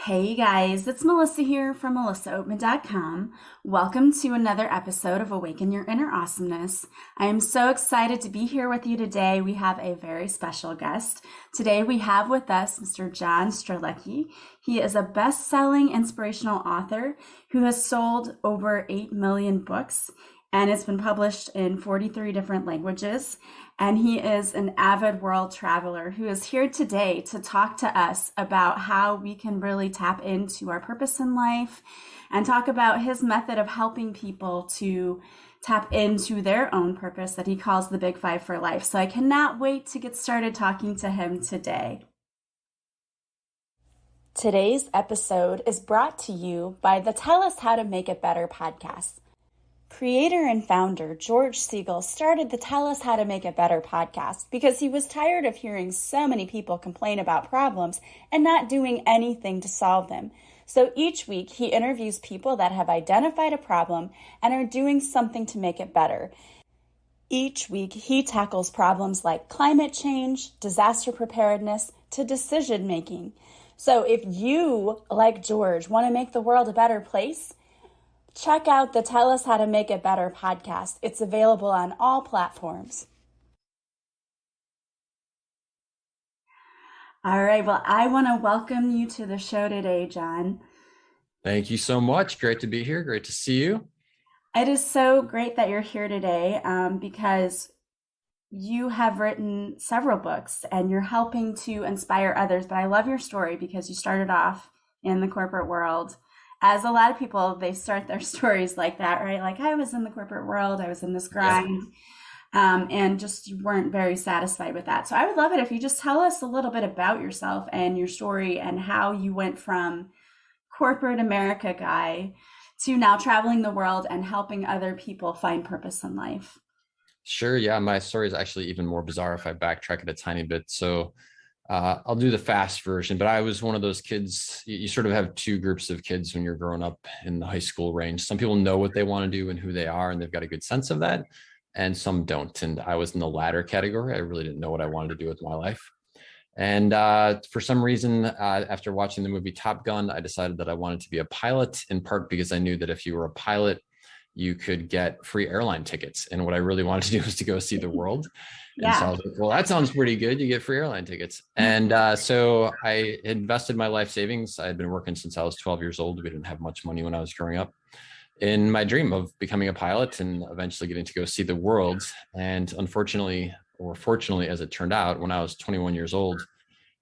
Hey guys, it's Melissa here from melissaoatman.com. Welcome to another episode of Awaken Your Inner Awesomeness. I am so excited to be here with you today. We have a very special guest. Today we have with us Mr. John Strelecky. He is a best-selling inspirational author who has sold over 8 million books and it's been published in 43 different languages. And he is an avid world traveler who is here today to talk to us about how we can really tap into our purpose in life and talk about his method of helping people to tap into their own purpose that he calls the Big Five for life. So I cannot wait to get started talking to him today. Today's episode is brought to you by the Tell Us How to Make It Better podcast. Creator and founder George Siegel started the Tell Us How to Make It Better podcast because he was tired of hearing so many people complain about problems and not doing anything to solve them. So each week he interviews people that have identified a problem and are doing something to make it better. Each week he tackles problems like climate change, disaster preparedness, to decision making. So if you, like George, want to make the world a better place, check out the Tell Us How to Make It Better podcast. It's available on all platforms. All right. Well, I want to welcome you to the show today, John. Thank you so much. Great to be here. Great to see you. It is so great that you're here today because you have written several books and you're helping to inspire others. But I love your story because you started off in the corporate world. As a lot of people, they start their stories like that, right? Like, I was in the corporate world, I was in this grind, and just you weren't very satisfied with that. So I would love it if you just tell us a little bit about yourself and your story and how you went from corporate America guy to now traveling the world and helping other people find purpose in life. Sure. Yeah. My story is actually even more bizarre if I backtrack it a tiny bit. So I'll do the fast version, but I was one of those kids. You sort of have two groups of kids when you're growing up in the high school range. Some people know what they want to do and who they are, and they've got a good sense of that. And some don't. And I was in the latter category. I really didn't know what I wanted to do with my life. And for some reason, after watching the movie Top Gun, I decided that I wanted to be a pilot, in part because I knew that if you were a pilot, you could get free airline tickets. And what I really wanted to do was to go see the world. And so I was like, well, that sounds pretty good. You get free airline tickets. And so I invested my life savings. I had been working since I was 12 years old. We didn't have much money when I was growing up, in my dream of becoming a pilot and eventually getting to go see the world. And unfortunately, or fortunately, as it turned out, when I was 21 years old,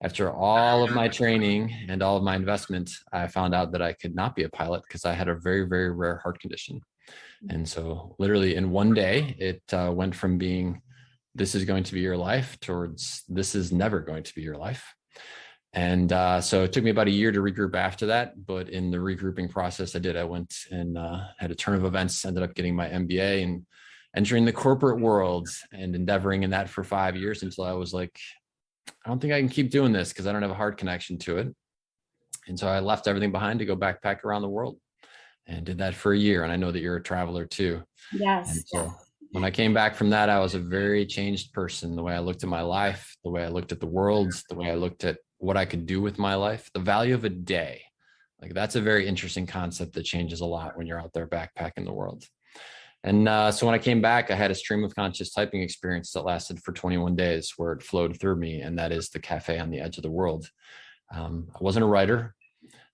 after all of my training and all of my investment, I found out that I could not be a pilot because I had a very, very rare heart condition. And so literally in one day, it went from being, this is going to be your life, towards this is never going to be your life. And so it took me about a year to regroup after that. But in the regrouping process, I went and had a turn of events, ended up getting my MBA and entering the corporate world and endeavoring in that for 5 years until I was like, I don't think I can keep doing this because I don't have a hard connection to it. And so I left everything behind to go backpack around the world. And did that for a year. And I know that you're a traveler too. Yes. And so when I came back from that, I was a very changed person. The way I looked at my life, the way I looked at the world, the way I looked at what I could do with my life, the value of a day. Like, that's a very interesting concept that changes a lot when you're out there backpacking the world. And so when I came back, I had a stream of conscious typing experience that lasted for 21 days where it flowed through me. And that is the cafe on the edge of the world. I wasn't a writer.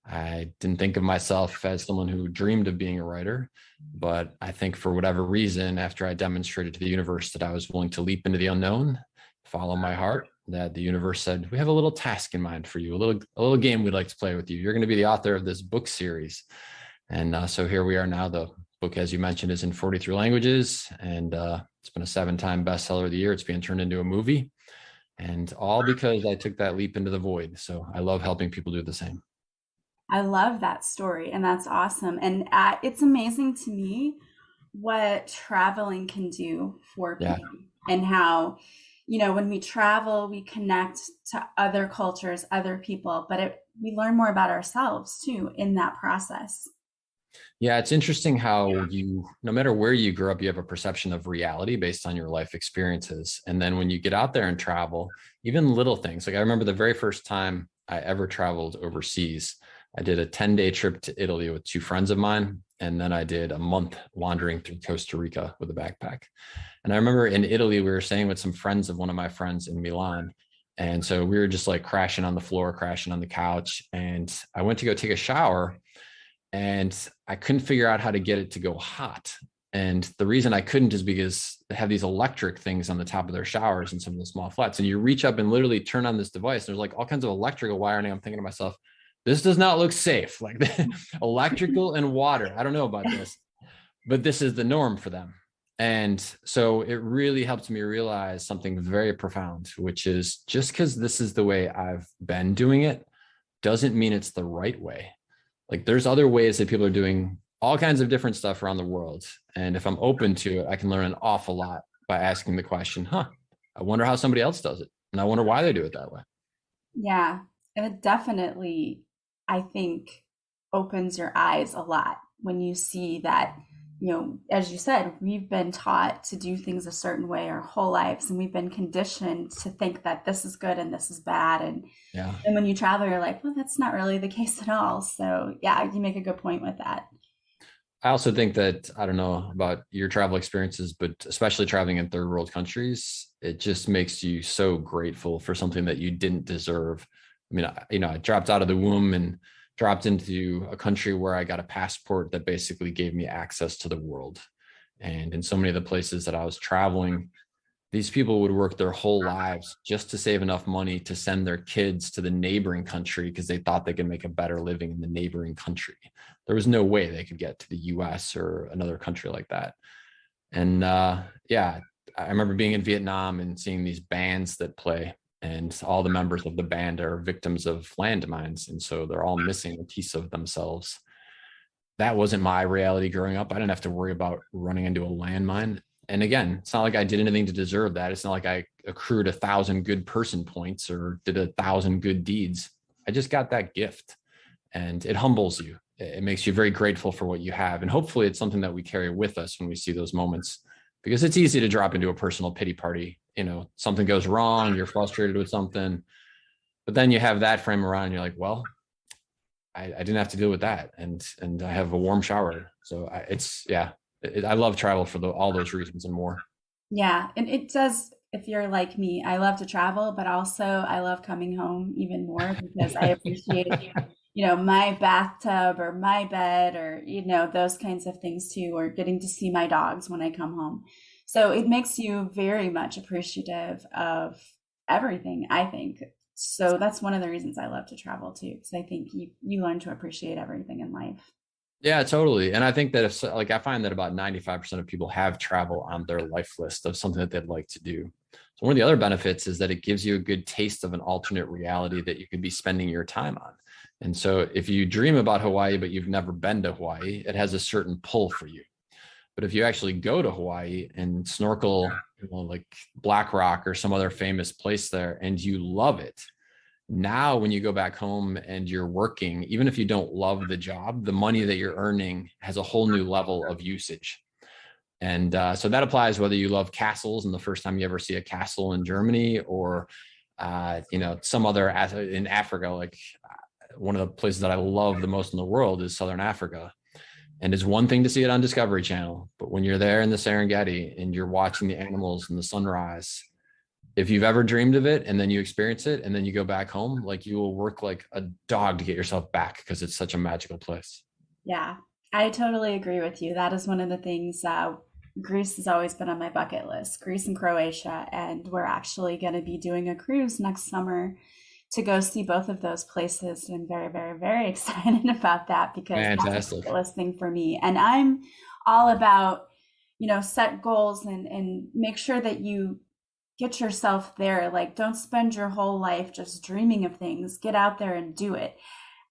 I didn't think of myself as someone who dreamed of being a writer, but I think for whatever reason, after I demonstrated to the universe that I was willing to leap into the unknown, follow my heart, that the universe said, we have a little task in mind for you, a little game we'd like to play with you. You're going to be the author of this book series. And so here we are now. The book, as you mentioned, is in 43 languages, and it's been a 7-time bestseller of the year. It's being turned into a movie, and all because I took that leap into the void. So I love helping people do the same. I love that story, and that's awesome. And it's amazing to me what traveling can do for people and how, when we travel, we connect to other cultures, other people, but we learn more about ourselves too in that process. Yeah, it's interesting how no matter where you grew up, you have a perception of reality based on your life experiences. And then when you get out there and travel, even little things, like I remember the very first time I ever traveled overseas, I did a 10-day trip to Italy with two friends of mine. And then I did a month wandering through Costa Rica with a backpack. And I remember in Italy, we were staying with some friends of one of my friends in Milan. And so we were just like crashing on the floor, crashing on the couch. And I went to go take a shower and I couldn't figure out how to get it to go hot. And the reason I couldn't is because they have these electric things on the top of their showers in some of the small flats. And you reach up and literally turn on this device. There's like all kinds of electrical wiring. I'm thinking to myself, this does not look safe. Like electrical and water. I don't know about this, but this is the norm for them. And so it really helped me realize something very profound, which is just because this is the way I've been doing it doesn't mean it's the right way. Like there's other ways that people are doing all kinds of different stuff around the world. And if I'm open to it, I can learn an awful lot by asking the question, I wonder how somebody else does it. And I wonder why they do it that way. Yeah, and it definitely, I think, opens your eyes a lot when you see that, as you said, we've been taught to do things a certain way our whole lives, and we've been conditioned to think that this is good and this is bad. Yeah. And when you travel, you're like, well, that's not really the case at all. So yeah, you make a good point with that. I also think that, I don't know about your travel experiences, but especially traveling in third world countries, it just makes you so grateful for something that you didn't deserve. I mean, I dropped out of the womb and dropped into a country where I got a passport that basically gave me access to the world. And in so many of the places that I was traveling, these people would work their whole lives just to save enough money to send their kids to the neighboring country because they thought they could make a better living in the neighboring country. There was no way they could get to the US or another country like that. And yeah, I remember being in Vietnam and seeing these bands that play, and all the members of the band are victims of landmines. And so they're all missing a piece of themselves. That wasn't my reality growing up. I didn't have to worry about running into a landmine. And again, it's not like I did anything to deserve that. It's not like I accrued 1,000 good person points or did 1,000 good deeds. I just got that gift, and it humbles you. It makes you very grateful for what you have. And hopefully it's something that we carry with us when we see those moments, because it's easy to drop into a personal pity party. Something goes wrong, you're frustrated with something, but then you have that frame around and you're like, well, I didn't have to deal with that. And I have a warm shower. So I love travel for all those reasons and more. Yeah, and it does. If you're like me, I love to travel, but also I love coming home even more because I appreciate, my bathtub or my bed or, those kinds of things too, or getting to see my dogs when I come home. So it makes you very much appreciative of everything, I think. So that's one of the reasons I love to travel too, because I think you learn to appreciate everything in life. Yeah, totally. And I think that I find that about 95% of people have travel on their life list of something that they'd like to do. So one of the other benefits is that it gives you a good taste of an alternate reality that you could be spending your time on. And so if you dream about Hawaii, but you've never been to Hawaii, it has a certain pull for you. But if you actually go to Hawaii and snorkel, like Black Rock or some other famous place there, and you love it, now when you go back home and you're working, even if you don't love the job, the money that you're earning has a whole new level of usage. And so that applies whether you love castles and the first time you ever see a castle in Germany, or some other in Africa. Like one of the places that I love the most in the world is Southern Africa. And it's one thing to see it on Discovery Channel, but when you're there in the Serengeti and you're watching the animals and the sunrise, if you've ever dreamed of it and then you experience it and then you go back home, like you will work like a dog to get yourself back because it's such a magical place. Yeah, I totally agree with you. That is one of the things. Greece has always been on my bucket list, Greece and Croatia. And we're actually going to be doing a cruise next summer to go see both of those places. And I'm very, very, very excited about that because that's a Fantastic. bucket list thing for me. And I'm all about, set goals and make sure that you get yourself there. Like, don't spend your whole life just dreaming of things. Get out there and do it.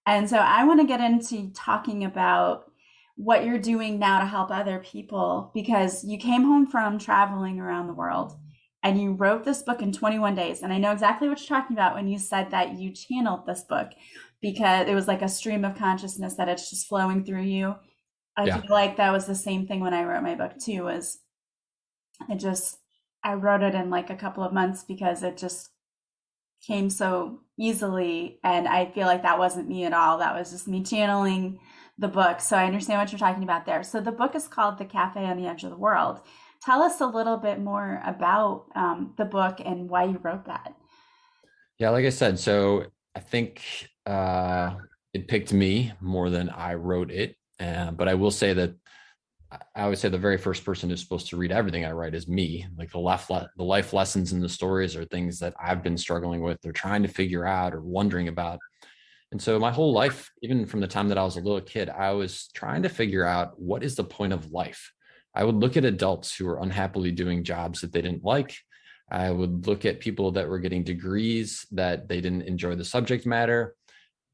And so I want to get into talking about what you're doing now to help other people, because you came home from traveling around the world and you wrote this book in 21 days. And I know exactly what you're talking about when you said that you channeled this book because it was like a stream of consciousness that it's just flowing through you. I Yeah. feel like that was the same thing when I wrote my book too, was I wrote it in like a couple of months because it just came so easily. And I feel like that wasn't me at all. That was just me channeling the book. So I understand what you're talking about there. So the book is called The Cafe on the Edge of the World. Tell us a little bit more about the book and why you wrote that. Yeah, like I said, so I think it picked me more than I wrote it. But I will say that I would say the very first person who's supposed to read everything I write is me. Like the life lessons and the stories are things that I've been struggling with, or trying to figure out, or wondering about. And so my whole life, even from the time that I was a little kid, I was trying to figure out, what is the point of life? I would look at adults who were unhappily doing jobs that they didn't like. I would look at people that were getting degrees that they didn't enjoy the subject matter.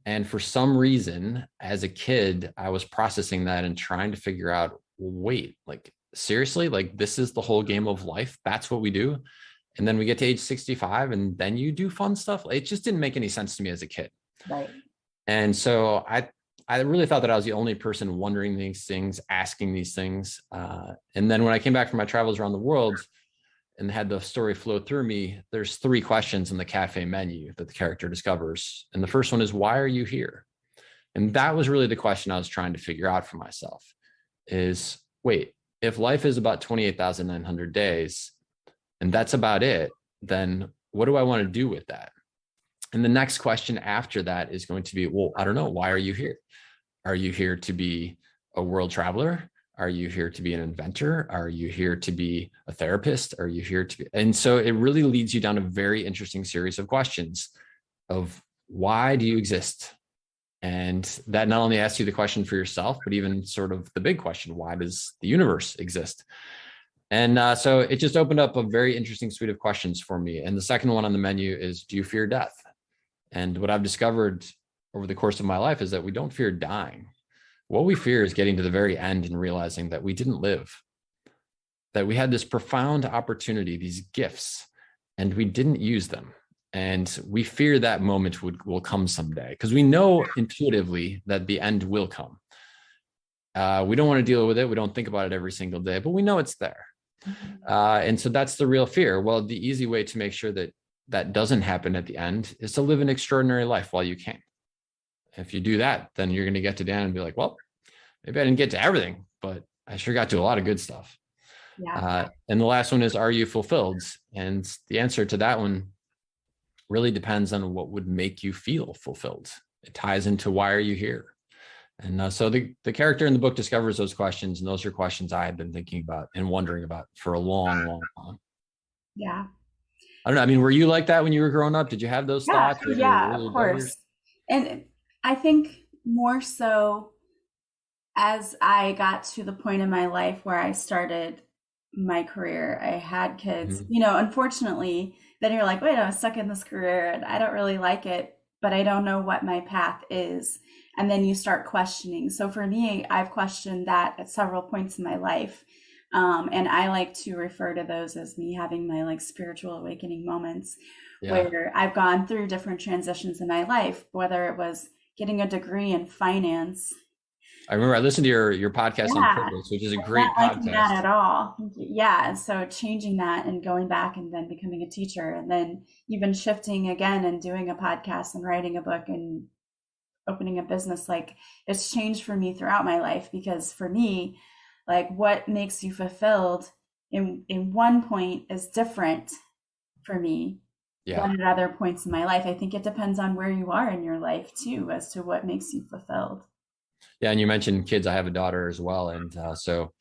And for some reason, as a kid, I was processing that and trying to figure out, wait, like seriously, like this is the whole game of life. That's what we do. And then we get to age 65 and then you do fun stuff. It just didn't make any sense to me as a kid. Right. And so I really thought that I was the only person wondering these things, asking these things. And then when I came back from my travels around the world and had the story flow through me, there's 3 questions in the cafe menu that the character discovers. And the first one is, why are you here? And that was really the question I was trying to figure out for myself is, wait, if life is about 28,900 days and that's about it, then what do I want to do with that? And the next question after that is going to be, well, I don't know. Why are you here? Are you here to be a world traveler? Are you here to be an inventor? Are you here to be a therapist? Are you here to be? And so it really leads you down a very interesting series of questions of, why do you exist? And that not only asks you the question for yourself, but even sort of the big question, why does the universe exist? And so it just opened up a very interesting suite of questions for me. And the second one on the menu is, do you fear death? And what I've discovered over the course of my life is that we don't fear dying. What we fear is getting to the very end and realizing that we didn't live, that we had this profound opportunity, these gifts, and we didn't use them. And we fear that moment will come someday, because we know intuitively that the end will come. We don't want to deal with it. We don't think about it every single day, but we know it's there. And so that's the real fear. Well, the easy way to make sure that that doesn't happen at the end is to live an extraordinary life while you can. If you do that, then you're going to get to the end and be like, well, maybe I didn't get to everything, but I sure got to a lot of good stuff. Yeah. And the last one is, are you fulfilled? And the answer to that one really depends on what would make you feel fulfilled. It ties into, why are you here? And so the character in the book discovers those questions, and those are questions I had been thinking about and wondering about for a long, long time. Yeah. I don't know. I mean, were you like that when you were growing up? Did you have those Yeah. thoughts? Did you Yeah, really of doubt yourself? course. And I think more so as I got to the point in my life where I started my career, I had kids. Mhm. Unfortunately, then you're like, wait, I'm stuck in this career and I don't really like it, but I don't know what my path is. And then you start questioning. So for me, I've questioned that at several points in my life. And I like to refer to those as me having my like spiritual awakening moments Yeah. where I've gone through different transitions in my life, whether it was getting a degree in finance. I remember I listened to your podcast on Yeah, purpose, which is a not great liking that podcast. at all. Yeah, and so changing that and going back and then becoming a teacher and then even shifting again and doing a podcast and writing a book and opening a business, like it's changed for me throughout my life because for me, like what makes you fulfilled in one point is different for me Yeah. than at other points in my life. I think it depends on where you are in your life too as to what makes you fulfilled. Yeah. And you mentioned kids. I have a daughter as well. And so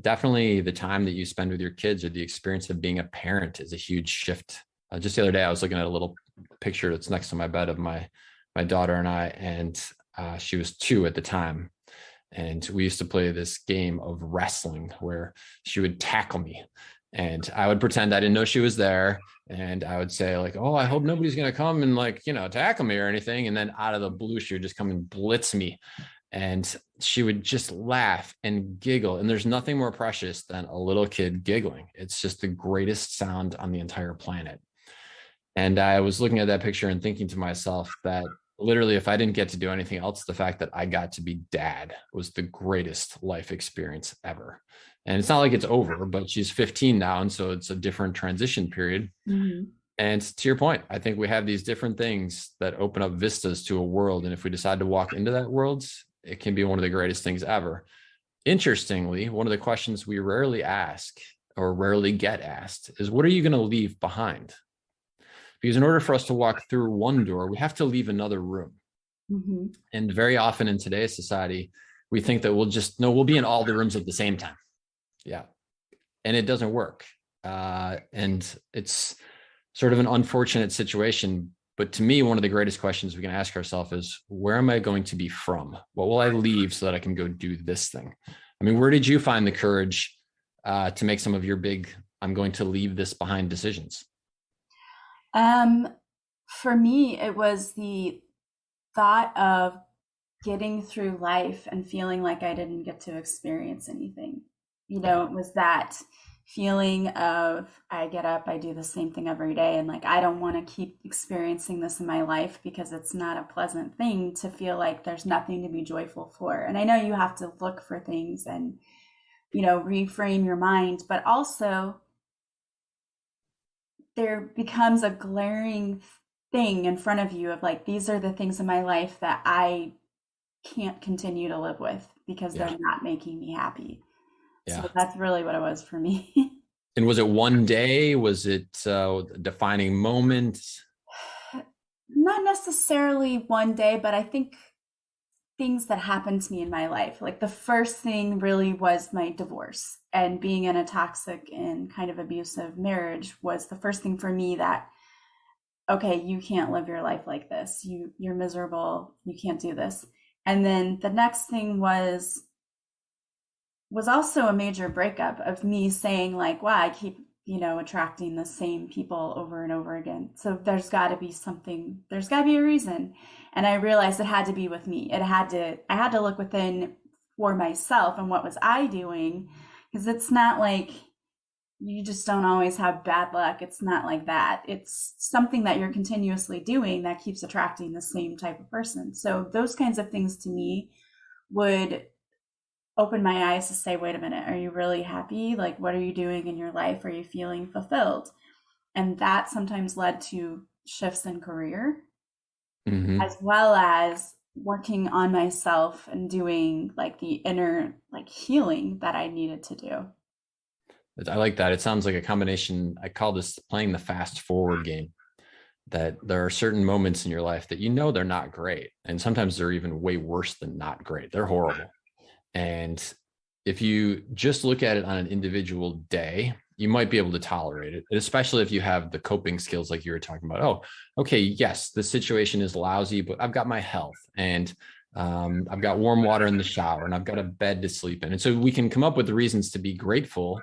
definitely the time that you spend with your kids, or the experience of being a parent, is a huge shift. Just the other day, I was looking at a little picture that's next to my bed of my daughter and I, and she was 2 at the time. And we used to play this game of wrestling where she would tackle me and I would pretend I didn't know she was there. And I would say like, oh, I hope nobody's going to come and like, tackle me or anything. And then out of the blue, she would just come and blitz me. And she would just laugh and giggle. And there's nothing more precious than a little kid giggling. It's just the greatest sound on the entire planet. And I was looking at that picture and thinking to myself that literally, if I didn't get to do anything else, the fact that I got to be dad was the greatest life experience ever. And it's not like it's over, but she's 15 now. And so it's a different transition period. Mm-hmm. And to your point, I think we have these different things that open up vistas to a world. And if we decide to walk into that world, it can be one of the greatest things ever. Interestingly, one of the questions we rarely ask or rarely get asked is, what are you going to leave behind? Because in order for us to walk through one door, we have to leave another room. Mm-hmm. And very often in today's society, we think that we'll be in all the rooms at the same time. Yeah. And it doesn't work. And it's sort of an unfortunate situation. But to me, one of the greatest questions we can ask ourselves is, where am I going to be from? What will I leave so that I can go do this thing? I mean, where did you find the courage to make some of your big, I'm going to leave this behind decisions? Um, for me, it was the thought of getting through life and feeling like I didn't get to experience anything. Yeah. It was that feeling of I get up, I do the same thing every day, and like I don't want to keep experiencing this in my life because it's not a pleasant thing to feel like there's nothing to be joyful for. And I know you have to look for things and, reframe your mind, but also there becomes a glaring thing in front of you of like, these are the things in my life that I can't continue to live with because Yeah. they're not making me happy. So Yeah. that's really what it was for me. And was it one day? Was it a defining moment? Not necessarily one day, but I think things that happened to me in my life. Like the first thing really was my divorce, and being in a toxic and kind of abusive marriage was the first thing for me that, okay, you can't live your life like this. You're miserable. You can't do this. And then the next thing was also a major breakup of me saying like, wow, I keep, attracting the same people over and over again. So there's got to be a reason. And I realized it had to be with me. I had to look within for myself and what was I doing? Because it's not like you just don't always have bad luck. It's not like that. It's something that you're continuously doing that keeps attracting the same type of person. So those kinds of things to me would open my eyes to say, wait a minute, are you really happy? Like, what are you doing in your life? Are you feeling fulfilled? And that sometimes led to shifts in career, Mm-hmm. as well as working on myself and doing like the inner like healing that I needed to do. I like that. It sounds like a combination. I call this playing the fast forward game. That there are certain moments in your life that they're not great. And sometimes they're even way worse than not great. They're horrible. And if you just look at it on an individual day, you might be able to tolerate it, especially if you have the coping skills like you were talking about. Oh, okay, yes, the situation is lousy, but I've got my health and I've got warm water in the shower and I've got a bed to sleep in. And so we can come up with reasons to be grateful,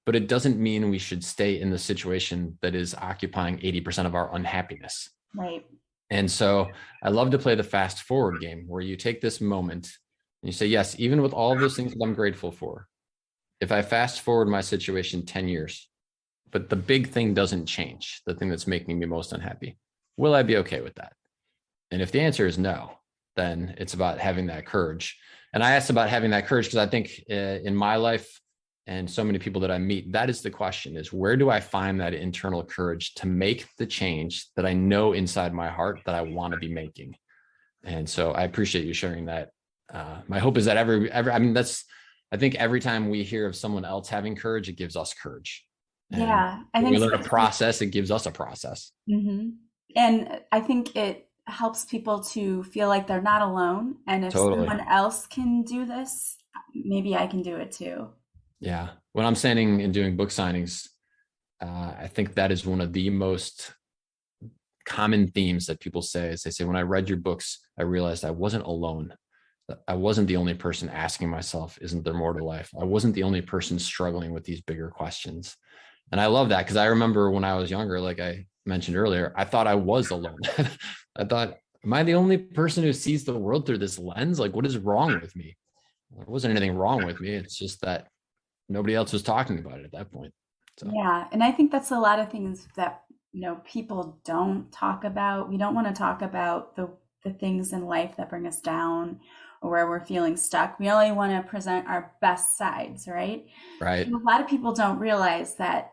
but it doesn't mean we should stay in the situation that is occupying 80% of our unhappiness. Right. And so I love to play the fast forward game where you take this moment and you say, yes, even with all of those things that I'm grateful for, if I fast forward my situation 10 years, but the big thing doesn't change, the thing that's making me most unhappy, will I be okay with that? And if the answer is no, then it's about having that courage. And I asked about having that courage because I think in my life and so many people that I meet, that is the question, is where do I find that internal courage to make the change that I know inside my heart that I want to be making? And so I appreciate you sharing that. My hope is that I think every time we hear of someone else having courage, it gives us courage. And Yeah. I when think we learn a so. process, it gives us a process. Hmm. And I think it helps people to feel like they're not alone. And if Totally. someone else can do this, maybe I can do it too. Yeah. When I'm standing and doing book signings, I think that is one of the most common themes that people say is they say, when I read your books, I realized I wasn't alone. I wasn't the only person asking myself, isn't there more to life? I wasn't the only person struggling with these bigger questions. And I love that because I remember when I was younger, like I mentioned earlier, I thought I was alone. I thought, am I the only person who sees the world through this lens? Like, what is wrong with me? There wasn't anything wrong with me. It's just that nobody else was talking about it at that point. So, Yeah, and I think that's a lot of things that, people don't talk about. We don't want to talk about the things in life that bring us down or where we're feeling stuck. We only want to present our best sides, right? right. And a lot of people don't realize that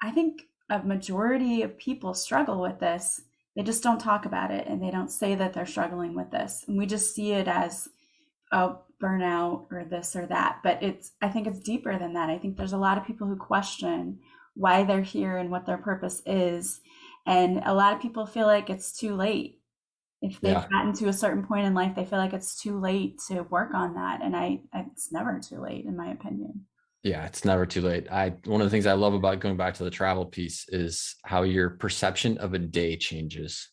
I think a majority of people struggle with this. They just don't talk about it and they don't say that they're struggling with this. And we just see it as, oh, burnout or this or that. But I think it's deeper than that. I think there's a lot of people who question why they're here and what their purpose is. And a lot of people feel like it's too late. If they've Yeah. gotten to a certain point in life, they feel like it's too late to work on that. And it's never too late, in my opinion. Yeah, it's never too late. One of the things I love about going back to the travel piece is how your perception of a day changes.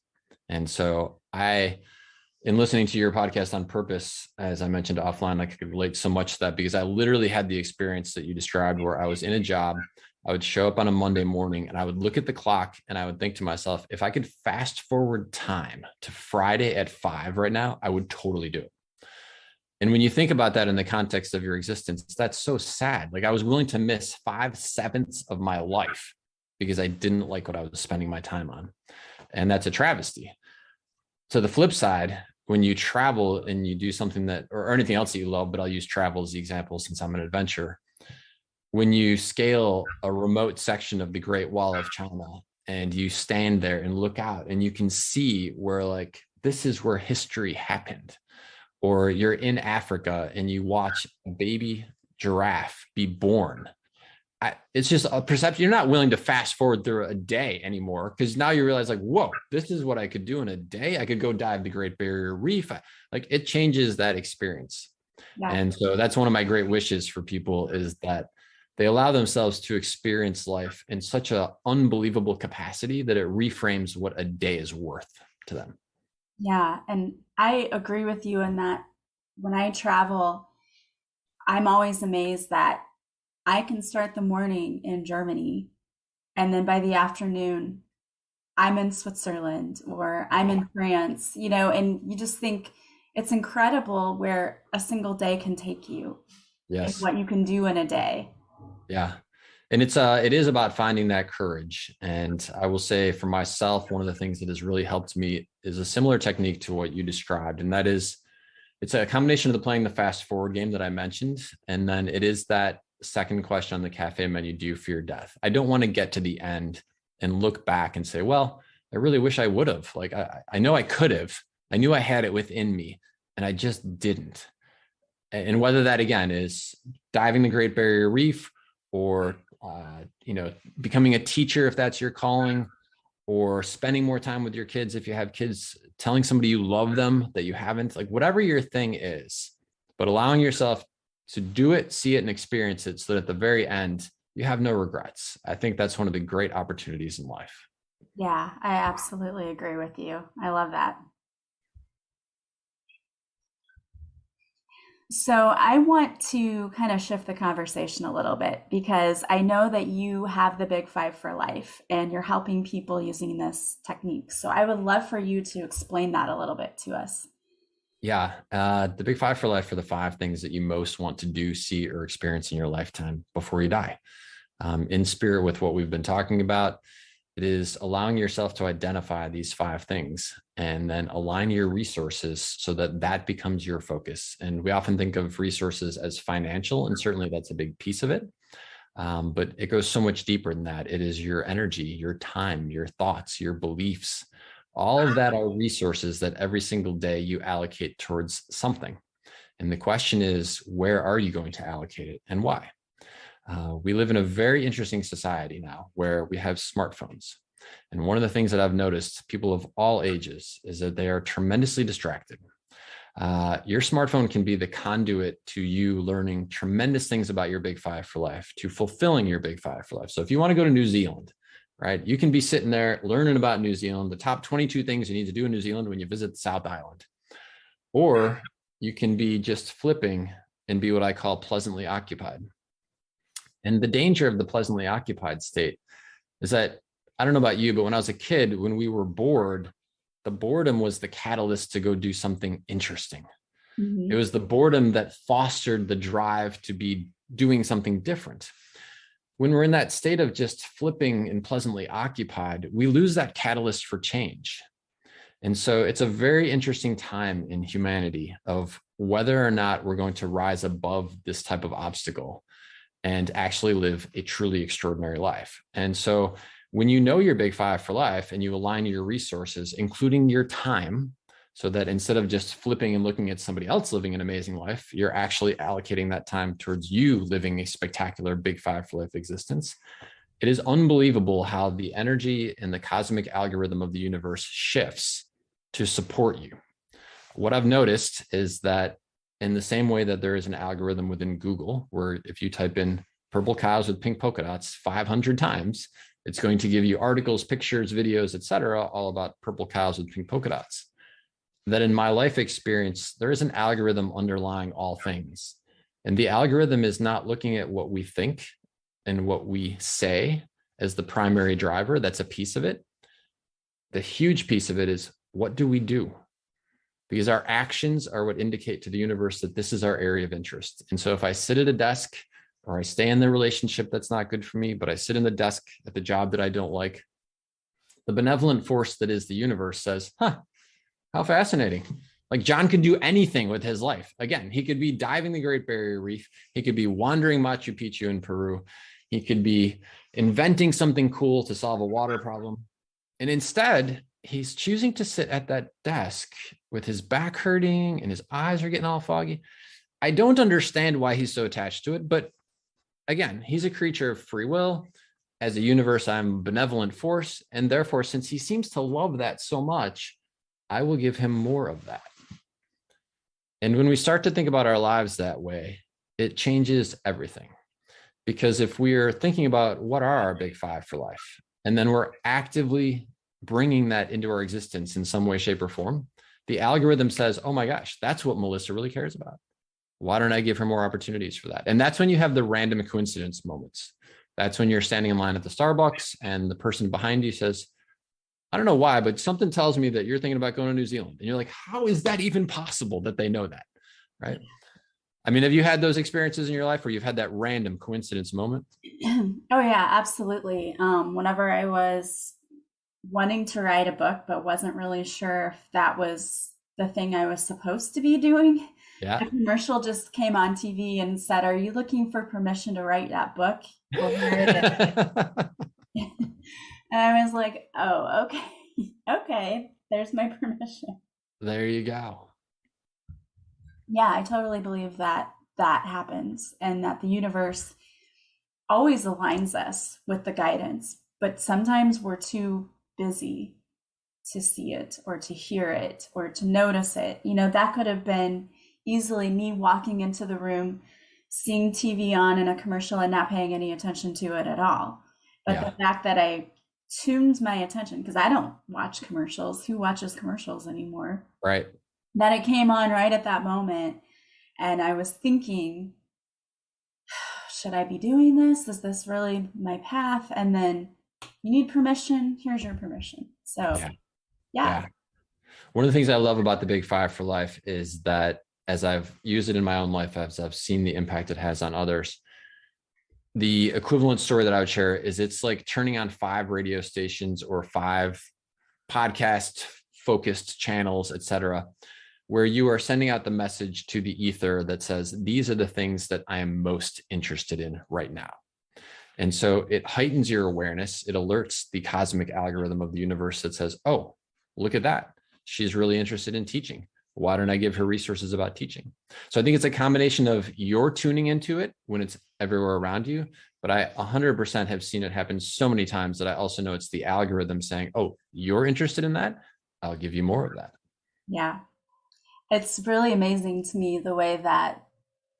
And so in listening to your podcast on purpose, as I mentioned offline, I could relate so much to that because I literally had the experience that you described where I was in a job. I would show up on a Monday morning and I would look at the clock and I would think to myself, if I could fast forward time to Friday at 5 right now, I would totally do it. And when you think about that in the context of your existence, that's so sad. Like I was willing to miss 5/7 of my life because I didn't like what I was spending my time on. And that's a travesty. To the flip side, when you travel and you do something that, or anything else that you love, but I'll use travel as the example since I'm an adventurer. When you scale a remote section of the Great Wall of China and you stand there and look out and you can see where like, this is where history happened. Or you're in Africa and you watch a baby giraffe be born. It's just a perception. You're not willing to fast forward through a day anymore because now you realize like, whoa, this is what I could do in a day. I could go dive the Great Barrier Reef. Like it changes that experience. Yeah. And so that's one of my great wishes for people is that they allow themselves to experience life in such an unbelievable capacity that it reframes what a day is worth to them. Yeah. And I agree with you in that when I travel, I'm always amazed that I can start the morning in Germany and then by the afternoon, I'm in Switzerland or I'm in France, and you just think it's incredible where a single day can take you and Yes. what you can do in a day. Yeah. And it is about finding that courage. And I will say for myself, one of the things that has really helped me is a similar technique to what you described. And that is, it's a combination of the playing the fast forward game that I mentioned. And then it is that second question on the cafe menu, do you fear death? I don't want to get to the end and look back and say, well, I really wish I would have. Like, I know I could have. I knew I had it within me and I just didn't. And whether that again is diving the Great Barrier Reef or becoming a teacher if that's your calling, or spending more time with your kids if you have kids, telling somebody you love them that you haven't, like whatever your thing is, but allowing yourself to do it, see it, and experience it so that at the very end, you have no regrets. I think that's one of the great opportunities in life. Yeah, I absolutely agree with you. I love that. So I want to kind of shift the conversation a little bit because I know that you have the Big Five for life and you're helping people using this technique. So I would love for you to explain that a little bit to us. Yeah. The Big Five for life are the 5 things that you most want to do, see, or experience in your lifetime before you die. In spirit with what we've been talking about, it is allowing yourself to identify these 5 things and then align your resources so that that becomes your focus. And we often think of resources as financial, and certainly that's a big piece of it. But it goes so much deeper than that. It is your energy, your time, your thoughts, your beliefs. All of that are resources that every single day you allocate towards something. And the question is, where are you going to allocate it and why? We live in a very interesting society now where we have smartphones. And one of the things that I've noticed, people of all ages, is that they are tremendously distracted. Your smartphone can be the conduit to you learning tremendous things about your Big Five for life, to fulfilling your Big Five for life. So if you want to go to New Zealand, right, you can be sitting there learning about New Zealand, the top 22 things you need to do in New Zealand when you visit the South Island. Or you can be just flipping and be what I call pleasantly occupied. And the danger of the pleasantly occupied state is that, I don't know about you, but when I was a kid, when we were bored, the boredom was the catalyst to go do something interesting. It Mm-hmm. was the boredom that fostered the drive to be doing something different. When we're in that state of just flipping and pleasantly occupied, we lose that catalyst for change. And so it's a very interesting time in humanity of whether or not we're going to rise above this type of obstacle and actually live a truly extraordinary life. And so When you know your big five for life and you align your resources, including your time, so that instead of just flipping and looking at somebody else living an amazing life, you're actually allocating that time towards you living a spectacular big five for life existence. It is unbelievable how the energy and the cosmic algorithm of the universe shifts to support you. What I've noticed is that in the same way that there is an algorithm within Google, where if you type in purple cows with pink polka dots 500 times, it's going to give you articles, pictures, videos, etc., all about purple cows with pink polka dots. That in my life experience, there is an algorithm underlying all things. And the algorithm is not looking at what we think and what we say as the primary driver. That's a piece of it. The huge piece of it is, what do we do? Because our actions are what indicate to the universe that this is our area of interest. And so if I sit at a desk or I stay in the relationship that's not good for me, but I sit in the desk at the job that I don't like, the benevolent force that is the universe says, how fascinating. Like John could do anything with his life. Again, he could be diving the Great Barrier Reef. He could be wandering Machu Picchu in Peru. He could be inventing something cool to solve a water problem. And instead, he's choosing to sit at that desk with his back hurting and his eyes are getting all foggy. I don't understand why he's so attached to it, but again, he's a creature of free will. As a universe, I'm a benevolent force. And therefore, since he seems to love that so much, I will give him more of that. And when we start to think about our lives that way, it changes everything. Because if we're thinking about what are our big five for life, and then we're actively bringing that into our existence in some way, shape, or form, the algorithm says, oh my gosh, that's what Melissa really cares about. Why don't I give her more opportunities for that? And that's when you have the random coincidence moments. That's when you're standing in line at the Starbucks and the person behind you says, I don't know why, but something tells me that you're thinking about going to New Zealand. And you're like, how is that even possible that they know that? Right? I mean, have you had those experiences in your life where you've had that random coincidence moment? Oh yeah, absolutely. Whenever I was wanting to write a book, but wasn't really sure if that was the thing I was supposed to be doing, Yeah. a commercial just came on TV and said, "Are you looking for permission to write that book? Well, here it is." And I was like, "Oh, okay, okay. There's my permission." There you go. Yeah, I totally believe that that happens and that the universe always aligns us with the guidance, but sometimes we're too busy to see it or to hear it or to notice it. That could have been easily me walking into the room, seeing TV on in a commercial and not paying any attention to it at all. But Yeah. the fact that I tuned my attention, because I don't watch commercials. Who watches commercials anymore? Right. That it came on right at that moment. And I was thinking, should I be doing this? Is this really my path? And then you need permission. Here's your permission. So, Yeah. yeah. Yeah. One of the things I love about the Big Five for life is that as I've used it in my own life, as I've seen the impact it has on others, the equivalent story that I would share is it's like turning on 5 radio stations or 5 podcast focused channels, etc., where you are sending out the message to the ether that says, these are the things that I am most interested in right now. And so it heightens your awareness. It alerts the cosmic algorithm of the universe that says, oh, look at that. She's really interested in teaching. Why don't I give her resources about teaching? So I think it's a combination of your tuning into it when it's everywhere around you. But I 100% have seen it happen so many times that I also know it's the algorithm saying, oh, you're interested in that? I'll give you more of that. Yeah. It's really amazing to me the way that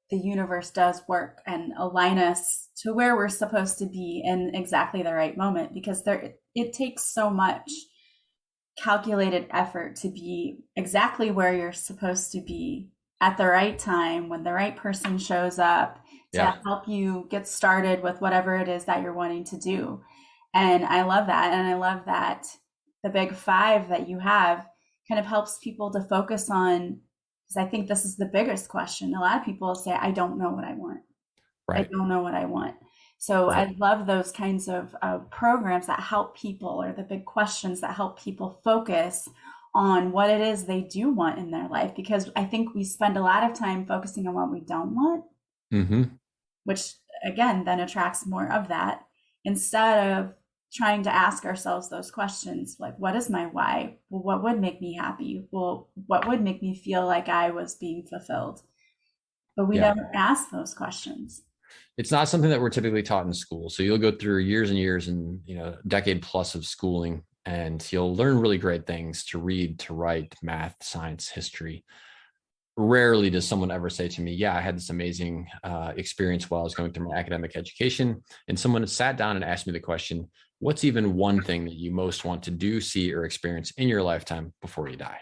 the universe does work and align us to where we're supposed to be in exactly the right moment, because it takes so much calculated effort to be exactly where you're supposed to be at the right time when the right person shows up to Yeah. help you get started with whatever it is that you're wanting to do. And I love that. And I love that the big five that you have kind of helps people to focus on, because I think this is the biggest question. A lot of people say, I don't know what I want. I Right. don't know what I want. So Right. I love those kinds of programs that help people, or the big questions that help people focus on what it is they do want in their life. Because I think we spend a lot of time focusing on what we don't want, Mm-hmm. which again then attracts more of that, instead of trying to ask ourselves those questions, like, what is my why? Well, what would make me happy? Well, what would make me feel like I was being fulfilled? But we Yeah. never ask those questions. It's not something that we're typically taught in school. So you'll go through years and years and, decade plus of schooling, and you'll learn really great things to read, to write, math, science, history. Rarely does someone ever say to me, yeah, I had this amazing experience while I was going through my academic education. And someone sat down and asked me the question, what's even one thing that you most want to do, see, or experience in your lifetime before you die?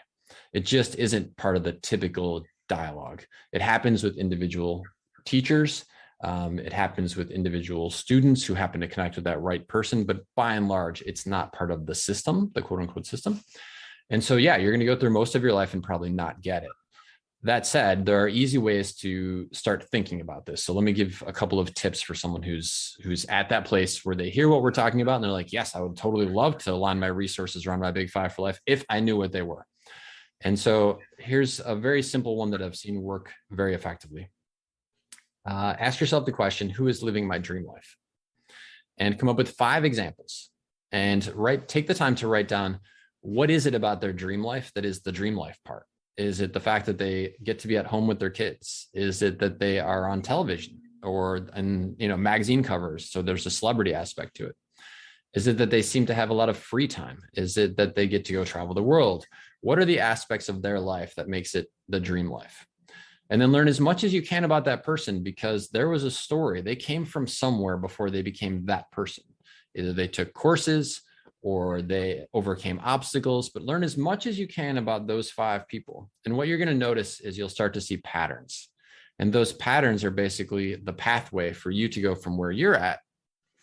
It just isn't part of the typical dialogue. It happens with individual teachers. It happens with individual students who happen to connect with that right person. But by and large, it's not part of the system, the quote unquote system. And so, yeah, you're going to go through most of your life and probably not get it. That said, there are easy ways to start thinking about this. So let me give a couple of tips for someone who's at that place where they hear what we're talking about and they're like, yes, I would totally love to align my resources around my big five for life if I knew what they were. And so here's a very simple one that I've seen work very effectively. Ask yourself the question, who is living my dream life? And come up with 5 examples and take the time to write down, what is it about their dream life that is the dream life part? Is it the fact that they get to be at home with their kids? Is it that they are on television or in magazine covers? So there's a celebrity aspect to it. Is it that they seem to have a lot of free time? Is it that they get to go travel the world? What are the aspects of their life that makes it the dream life? And then learn as much as you can about that person, because there was a story. They came from somewhere before they became that person. Either they took courses or they overcame obstacles, but learn as much as you can about those 5 people. And what you're going to notice is you'll start to see patterns. And those patterns are basically the pathway for you to go from where you're at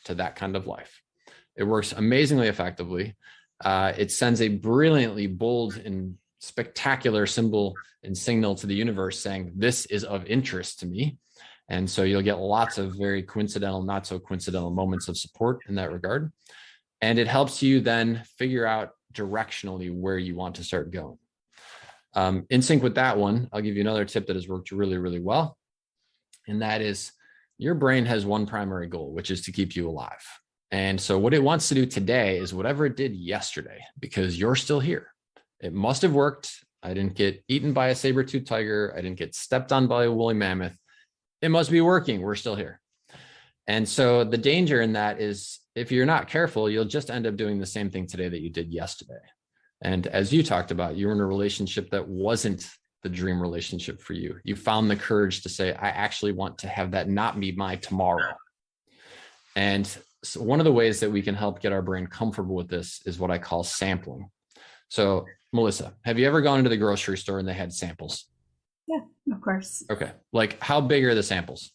to that kind of life. It works amazingly effectively. It sends a brilliantly bold and spectacular symbol and signal to the universe saying, this is of interest to me. And so you'll get lots of very coincidental, not so coincidental moments of support in that regard. And it helps you then figure out directionally where you want to start going. In sync with that one, I'll give you another tip that has worked really, really well. And that is, your brain has one primary goal, which is to keep you alive. And so what it wants to do today is whatever it did yesterday, because you're still here. It must have worked. I didn't get eaten by a saber-toothed tiger. I didn't get stepped on by a woolly mammoth. It must be working. We're still here. And so the danger in that is, if you're not careful, you'll just end up doing the same thing today that you did yesterday. And as you talked about, you were in a relationship that wasn't the dream relationship for you. You found the courage to say, I actually want to have that not be my tomorrow. And so one of the ways that we can help get our brain comfortable with this is what I call sampling. So, Melissa, have you ever gone into the grocery store and they had samples? Yeah, of course. Okay. Like, how big are the samples?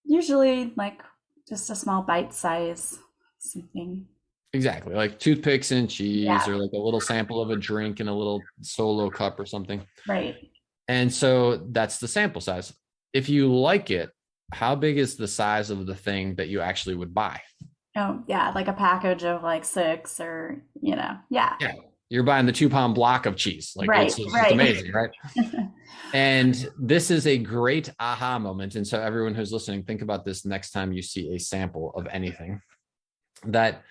Usually like just a small bite size something. Exactly. Like toothpicks and cheese, or like a little sample of a drink in a little solo cup or something. Right. And so that's the sample size. If you like it, how big is the size of the thing that you actually would buy? Oh, yeah, like a package of like 6 or, yeah. Yeah. You're buying the 2-pound block of cheese. Like, right, it's just right. amazing, right? And this is a great aha moment. And so everyone who's listening, think about this next time you see a sample of anything, that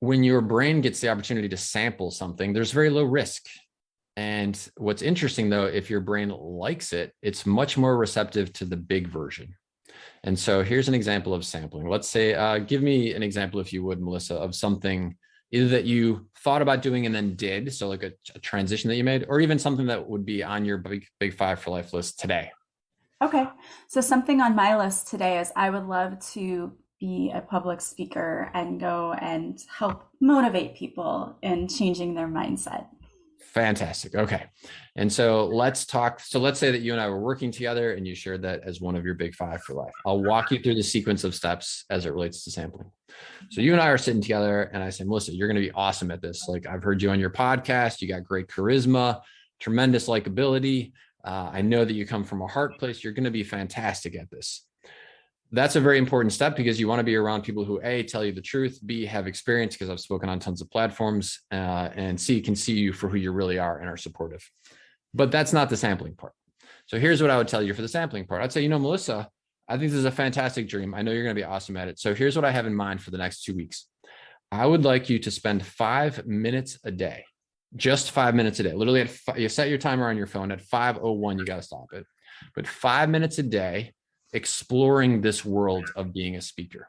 when your brain gets the opportunity to sample something, there's very low risk. And what's interesting, though, if your brain likes it, it's much more receptive to the big version. And so here's an example of sampling. Let's say, give me an example, if you would, Melissa, of something either that you thought about doing and then did, so like a transition that you made, or even something that would be on your big 5 for life list today. Okay. So something on my list today is I would love to be a public speaker and go and help motivate people in changing their mindset. Fantastic. Okay. And so let's talk. So let's say that you and I were working together and you shared that as one of your big 5 for life. I'll walk you through the sequence of steps as it relates to sampling. So you and I are sitting together and I say, Melissa, you're going to be awesome at this. Like, I've heard you on your podcast. You got great charisma, tremendous likability. I know that you come from a heart place. You're going to be fantastic at this. That's a very important step, because you want to be around people who, A, tell you the truth, B, have experience, because I've spoken on tons of platforms, and C, can see you for who you really are and are supportive. But that's not the sampling part. So here's what I would tell you for the sampling part. I'd say, Melissa, I think this is a fantastic dream. I know you're going to be awesome at it. So here's what I have in mind for the next 2 weeks. I would like you to spend 5 minutes a day, just 5 minutes a day. Literally, you set your timer on your phone at 5:01. You got to stop it. But 5 minutes a day exploring this world of being a speaker.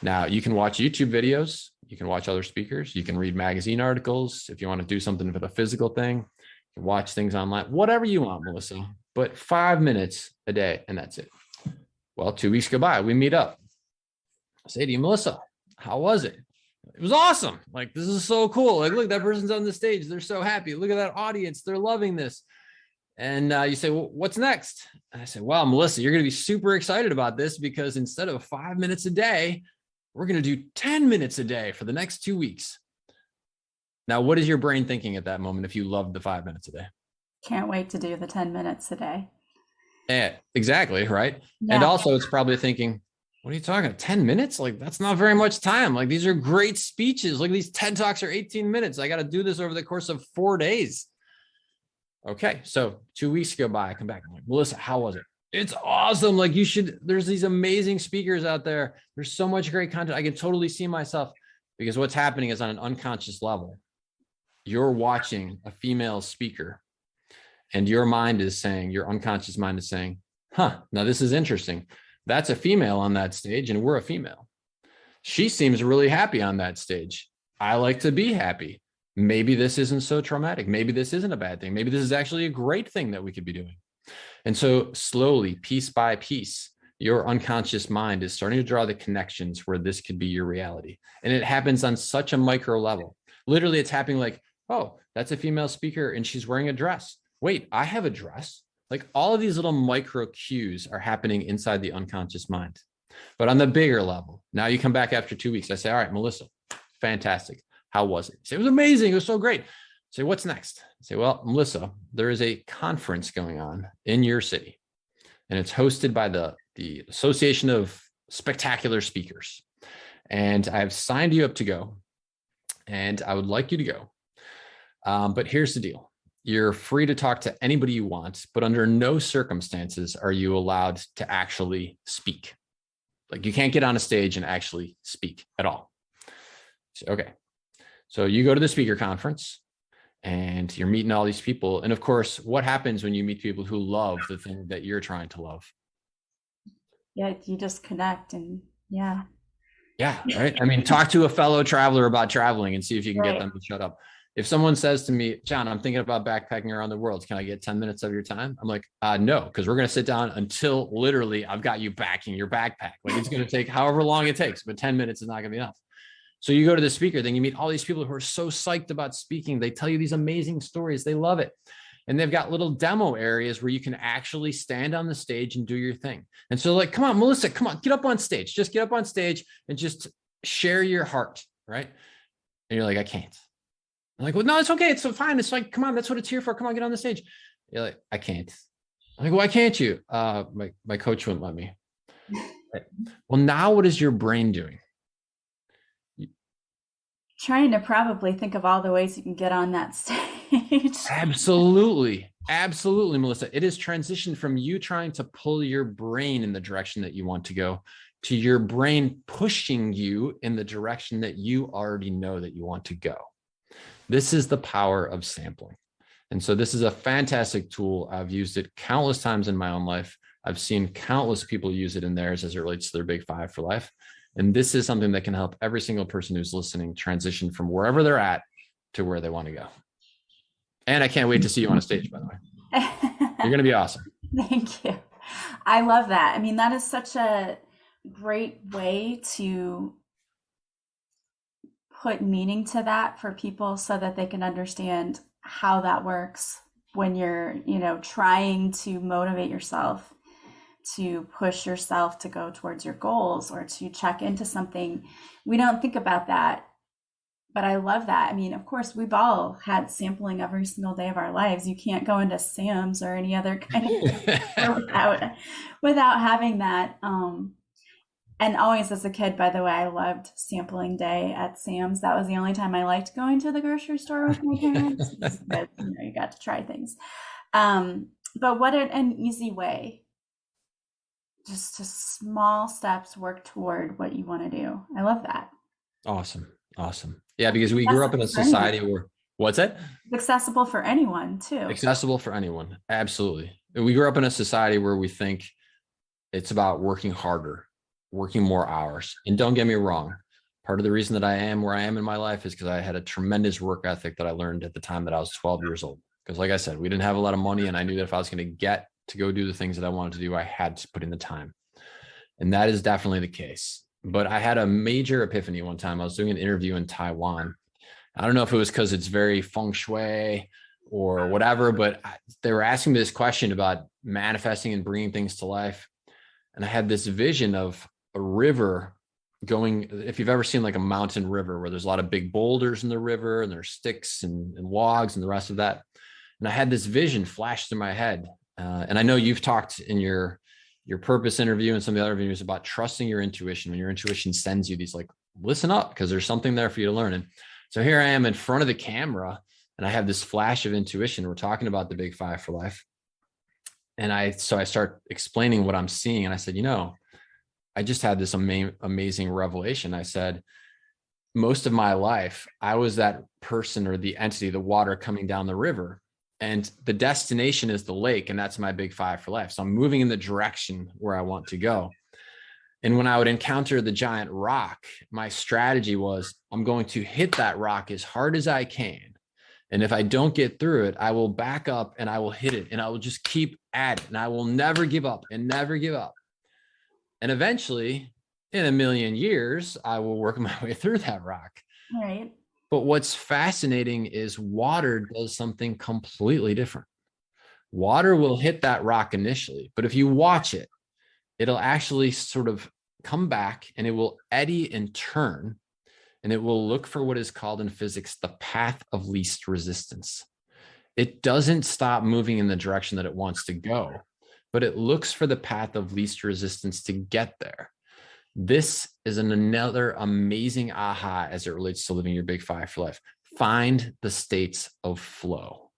Now, you can watch YouTube videos. You can watch other speakers. You can read magazine articles. If you want to do something with a physical thing, you can watch things online, whatever you want, Melissa. But 5 minutes a day, and that's it. Well, 2 weeks go by. We meet up. I say to you, Melissa, how was it? It was awesome. Like, this is so cool. Like, look, that person's on the stage. They're so happy. Look at that audience. They're loving this. And you say, well, what's next? And I say, well, Melissa, you're going to be super excited about this because instead of 5 minutes a day, we're going to do 10 minutes a day for the next 2 weeks. Now, what is your brain thinking at that moment if you loved the 5 minutes a day? Can't wait to do the 10 minutes a day. Yeah, exactly. Right. Yeah. And also it's probably thinking, what are you talking about? 10 minutes? Like, that's not very much time. Like, these are great speeches. Like, these TED Talks are 18 minutes. I got to do this over the course of 4 days. Okay. So 2 weeks go by, I come back. I'm like, Melissa, how was it? It's awesome. Like, there's these amazing speakers out there. There's so much great content. I can totally see myself, because what's happening is on an unconscious level, you're watching a female speaker and your unconscious mind is saying, now this is interesting. That's a female on that stage and we're a female. She seems really happy on that stage. I like to be happy. Maybe this isn't so traumatic. Maybe this isn't a bad thing. Maybe this is actually a great thing that we could be doing. And so slowly, piece by piece, your unconscious mind is starting to draw the connections where this could be your reality. And it happens on such a micro level. Literally, it's happening like, oh, that's a female speaker and she's wearing a dress. Wait, I have a dress. Like, all of these little micro cues are happening inside the unconscious mind. But on the bigger level, now you come back after 2 weeks. I say, all right, Melissa, fantastic. How was it? You say, it was amazing. It was so great. I say, what's next? I say, well, Melissa, there is a conference going on in your city, and it's hosted by the Association of Spectacular Speakers. And I've signed you up to go, and I would like you to go. But here's the deal. You're free to talk to anybody you want, but under no circumstances are you allowed to actually speak. Like, you can't get on a stage and actually speak at all. So, okay. So you go to the speaker conference and you're meeting all these people. And of course, what happens when you meet people who love the thing that you're trying to love? Yeah, you just connect and yeah. Yeah, right. I mean, talk to a fellow traveler about traveling and see if you can get them to shut up. If someone says to me, John, I'm thinking about backpacking around the world. Can I get 10 minutes of your time? I'm like, no, because we're going to sit down until literally I've got you back in your backpack. Like, it's going to take however long it takes, but 10 minutes is not going to be enough. So you go to the speaker, then you meet all these people who are so psyched about speaking. They tell you these amazing stories. They love it. And they've got little demo areas where you can actually stand on the stage and do your thing. And so, like, come on, Melissa, come on, get up on stage. Just get up on stage and just share your heart, right? And you're like, I can't. I'm like, well, no, it's okay. It's so fine. It's like, come on, that's what it's here for. Come on, get on the stage. You're like, I can't. I'm like, why can't you? My coach wouldn't let me. Right. Well, now what is your brain doing? Trying to probably think of all the ways you can get on that stage. Absolutely. Absolutely, Melissa. It is transitioned from you trying to pull your brain in the direction that you want to go to your brain pushing you in the direction that you already know that you want to go. This is the power of sampling. And so this is a fantastic tool. I've used it countless times in my own life. I've seen countless people use it in theirs as it relates to their big five for life. And this is something that can help every single person who's listening transition from wherever they're at to where they want to go. And I can't wait to see you on a stage, by the way. You're going to be awesome. Thank you. I love that. I mean, that is such a great way to put meaning to that for people so that they can understand how that works when you're, trying to motivate yourself, to push yourself to go towards your goals or to check into something. We don't think about that, but I love that. I mean, of course, we've all had sampling every single day of our lives. You can't go into Sam's or any other kind of without having that. And always as a kid, by the way, I loved sampling day at Sam's. That was the only time I liked going to the grocery store with my parents. But, you got to try things. But what an easy way just to small steps work toward what you want to do. I love that. Awesome. Awesome. Yeah, because we It's grew up in a accessible for anyone. society where what's that? It's accessible for anyone too. Accessible for anyone. Absolutely. We grew up in a society where we think it's about working harder, working more hours. And don't get me wrong, part of the reason that I am where I am in my life is because I had a tremendous work ethic that I learned at the time that I was 12 years old. Because, like I said, we didn't have a lot of money, and I knew that if I was going to get to go do the things that I wanted to do, I had to put in the time. And that is definitely the case. But I had a major epiphany one time. I was doing an interview in Taiwan. I don't know if it was because it's very feng shui or whatever, but they were asking me this question about manifesting and bringing things to life. And I had this vision of a river going, if you've ever seen like a mountain river where there's a lot of big boulders in the river and there's sticks and logs and the rest of that. And I had this vision flash through my head. And I know you've talked in your purpose interview and some of the other interviews about trusting your intuition. When your intuition sends you these, like, listen up, because there's something there for you to learn. And so here I am in front of the camera and I have this flash of intuition. We're talking about the big five for life. And I start explaining what I'm seeing. And I said, I just had this amazing revelation. I said, most of my life, I was that person or the entity, the water coming down the river. And the destination is the lake. And that's my big five for life. So I'm moving in the direction where I want to go. And when I would encounter the giant rock, my strategy was I'm going to hit that rock as hard as I can. And if I don't get through it, I will back up and I will hit it and I will just keep at it. And I will never give up and never give up. And eventually, in a million years, I will work my way through that rock. Right. But what's fascinating is water does something completely different. Water will hit that rock initially, but if you watch it, it'll actually sort of come back and it will eddy and turn, and it will look for what is called in physics the path of least resistance. It doesn't stop moving in the direction that it wants to go, but it looks for the path of least resistance to get there. This is another amazing aha as it relates to living your big five for life. Find the states of flow.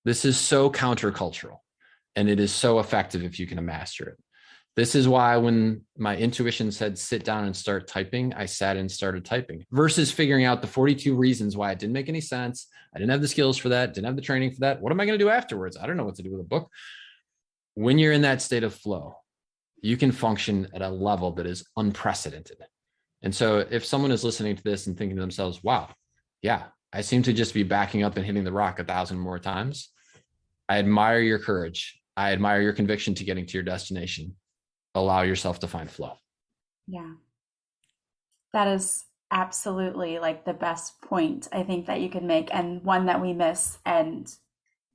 This is so countercultural, and it is so effective if you can master it. This is why when my intuition said, sit down and start typing, I sat and started typing versus figuring out the 42 reasons why it didn't make any sense. I didn't have the skills for that, didn't have the training for that. What am I going to do afterwards? I don't know what to do with a book. When you're in that state of flow, you can function at a level that is unprecedented. And so if someone is listening to this and thinking to themselves, wow, yeah, I seem to just be backing up and hitting the rock 1,000 more times. I admire your courage. I admire your conviction to getting to your destination. Allow yourself to find flow. Yeah. That is absolutely like the best point I think that you could make, and one that we miss. And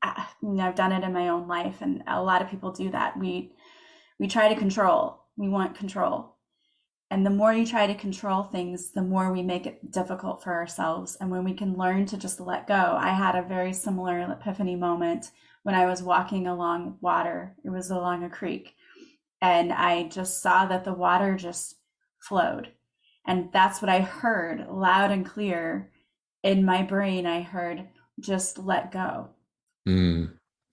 I've done it in my own life, and a lot of people do that. We try to control. We want control. And the more you try to control things, the more we make it difficult for ourselves. And when we can learn to just let go, I had a very similar epiphany moment when I was walking along water. It was along a creek. And I just saw that the water just flowed. And that's what I heard loud and clear in my brain. I heard, just let go.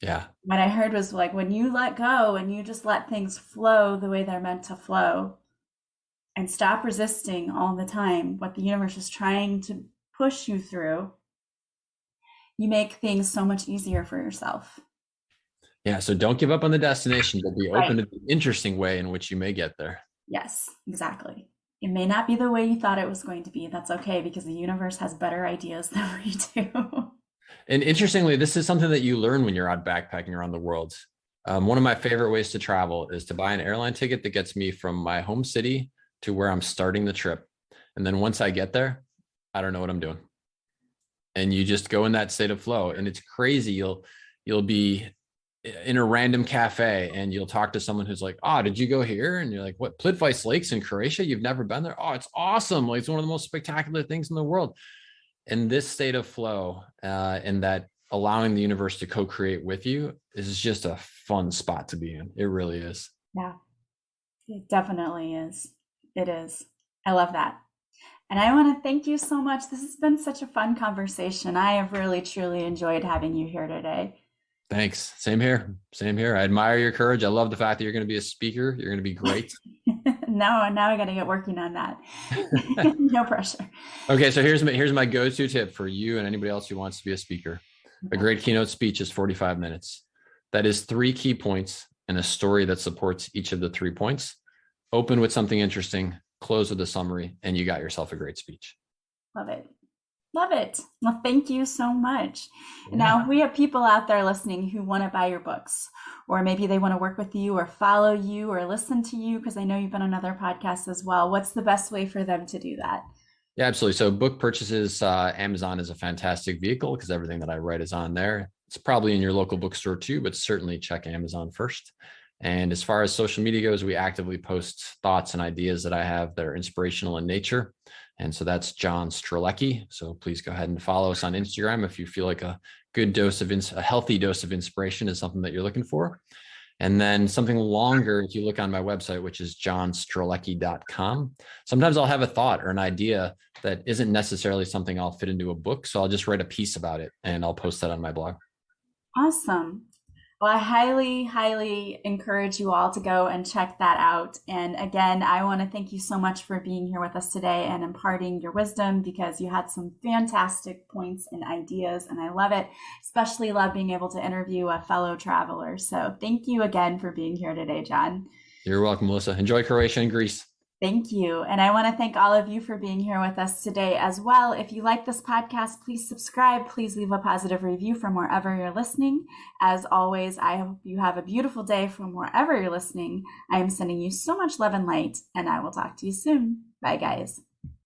Yeah. What I heard was like, when you let go and you just let things flow the way they're meant to flow and stop resisting all the time what the universe is trying to push you through, you make things so much easier for yourself. Yeah. So don't give up on the destination, but be Right. open to the interesting way in which you may get there. Yes, exactly. It may not be the way you thought it was going to be. That's okay, because the universe has better ideas than we do. And interestingly, this is something that you learn when you're out backpacking around the world. One of my favorite ways to travel is to buy an airline ticket that gets me from my home city to where I'm starting the trip. And then once I get there, I don't know what I'm doing. And you just go in that state of flow. And it's crazy. You'll be in a random cafe and you'll talk to someone who's like, oh, did you go here? And you're like, what, Plitvice Lakes in Croatia? You've never been there? Oh, it's awesome. Like, it's one of the most spectacular things in the world. And this state of flow and that allowing the universe to co-create with you is just a fun spot to be in. It really is. Yeah, it definitely is. It is. I love that. And I want to thank you so much. This has been such a fun conversation. I have really, truly enjoyed having you here today. Thanks. Same here. Same here. I admire your courage. I love the fact that you're going to be a speaker. You're going to be great. Now I got to get working on that. No pressure. Okay, so here's my go-to tip for you and anybody else who wants to be a speaker. A Okay. great keynote speech is 45 minutes. That is 3 key points and a story that supports each of the 3 points. Open with something interesting, close with a summary, and you got yourself a great speech. Love it. Love it. Well, thank you so much. Yeah. Now, we have people out there listening who want to buy your books, or maybe they want to work with you or follow you or listen to you, because I know you've been on other podcasts as well. What's the best way for them to do that? Yeah, absolutely. So book purchases, Amazon is a fantastic vehicle because everything that I write is on there. It's probably in your local bookstore too, but certainly check Amazon first. And as far as social media goes, we actively post thoughts and ideas that I have that are inspirational in nature. And so that's John Strelecky. So please go ahead and follow us on Instagram if you feel like a good dose of a healthy dose of inspiration is something that you're looking for. And then something longer, if you look on my website, which is johnstrelecky.com, sometimes I'll have a thought or an idea that isn't necessarily something I'll fit into a book. So I'll just write a piece about it and I'll post that on my blog. Awesome. Well, I highly, highly encourage you all to go and check that out. And again, I want to thank you so much for being here with us today and imparting your wisdom, because you had some fantastic points and ideas, and I love it. Especially love being able to interview a fellow traveler. So thank you again for being here today, John. You're welcome, Melissa. Enjoy Croatia and Greece. Thank you. And I want to thank all of you for being here with us today as well. If you like this podcast, please subscribe. Please leave a positive review from wherever you're listening. As always, I hope you have a beautiful day from wherever you're listening. I am sending you so much love and light, and I will talk to you soon. Bye, guys.